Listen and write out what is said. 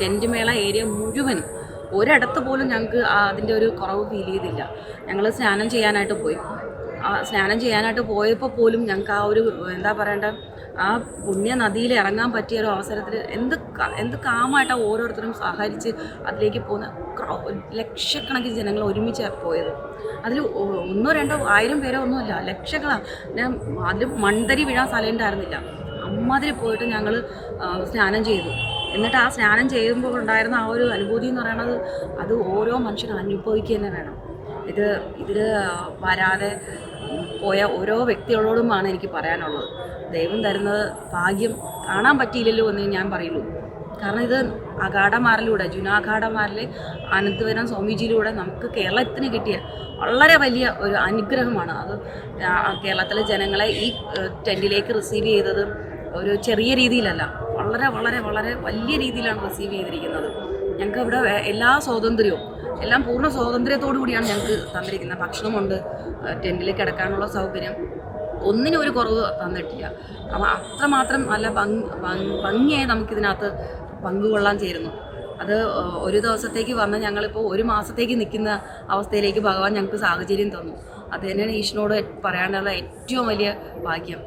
Tent മേള area മുഴുവൻ ഒരിടത്ത് പോലും ഞങ്ങൾക്ക് അതിൻ്റെ ഒരു കുറവ് ഫീൽ ചെയ്തില്ല. ഞങ്ങൾ സ്നാനം ചെയ്യാനായിട്ട് പോയി. സ്നാനം ചെയ്യാനായിട്ട് പോയപ്പോൾ പോലും ഞങ്ങൾക്ക് ആ ഒരു എന്താ പറയേണ്ട ആ പുണ്യ നദിയിൽ ഇറങ്ങാൻ പറ്റിയ ഒരു അവസരത്തിൽ എന്ത് കാമായിട്ടാണ് ഓരോരുത്തരും സഹകരിച്ച് അതിലേക്ക് പോകുന്ന ലക്ഷക്കണക്കിന് ജനങ്ങൾ ഒരുമിച്ചാണ് പോയത്. അതിൽ 100, 200, 1000 പേരോ ഒന്നുമില്ല, ലക്ഷങ്ങളാണ്. അതിൽ മൺതരി വീഴാൻ സ്ഥലം ഉണ്ടായിരുന്നില്ല. അമ്മാതിരി പോയിട്ട് ഞങ്ങൾ സ്നാനം ചെയ്തു. എന്നിട്ട് ആ സ്നാനം ചെയ്യുമ്പോൾ ഉണ്ടായിരുന്ന ആ ഒരു അനുഭൂതി എന്ന് പറയുന്നത് അത് ഓരോ മനുഷ്യനും അനുഭവിക്കുക തന്നെ വേണം. ഇതിൽ വരാതെ പോയ ഓരോ വ്യക്തികളോടുമാണ് എനിക്ക് പറയാനുള്ളത്. ദൈവം തരുന്നത് ഭാഗ്യം കാണാൻ പറ്റിയില്ലല്ലോ എന്ന് ഞാൻ പറയുള്ളൂ. കാരണം ഇത് അഖാഡമാരിലൂടെ, ജുനാഖാഡമാരിലെ അനന്തപുരം സ്വാമിജിയിലൂടെ നമുക്ക് കേരളത്തിന് കിട്ടിയ വളരെ വലിയ ഒരു അനുഗ്രഹമാണ്. അത് കേരളത്തിലെ ജനങ്ങളെ ഈ ടെൻറ്റിലേക്ക് റിസീവ് ചെയ്തത് ഒരു ചെറിയ രീതിയിലല്ല, വളരെ വളരെ വളരെ വലിയ രീതിയിലാണ് റിസീവ് ചെയ്തിരിക്കുന്നത്. ഞങ്ങൾക്ക് ഇവിടെ എല്ലാ സ്വാതന്ത്ര്യവും എല്ലാം പൂർണ്ണ സ്വാതന്ത്ര്യത്തോടു കൂടിയാണ് ഞങ്ങൾക്ക് തന്നിരിക്കുന്നത്. ഭക്ഷണമുണ്ട്, ടെൻറ്റിൽ കിടക്കാനുള്ള സൗകര്യം, ഒന്നിനും ഒരു കുറവ് തന്നിട്ടില്ല. അപ്പം അത്രമാത്രം നല്ല ഭംഗിയായി നമുക്കിതിനകത്ത് പങ്കുകൊള്ളാൻ ചേരുന്നു. അത് ഒരു ദിവസത്തേക്ക് വന്ന് ഞങ്ങളിപ്പോൾ 1 മാസത്തേക്ക് നിൽക്കുന്ന അവസ്ഥയിലേക്ക് ഭഗവാൻ ഞങ്ങൾക്ക് സാഹചര്യം തന്നു. അത് തന്നെയാണ് ഈശ്വരനോട് പറയാനുള്ള ഏറ്റവും വലിയ ഭാഗ്യം.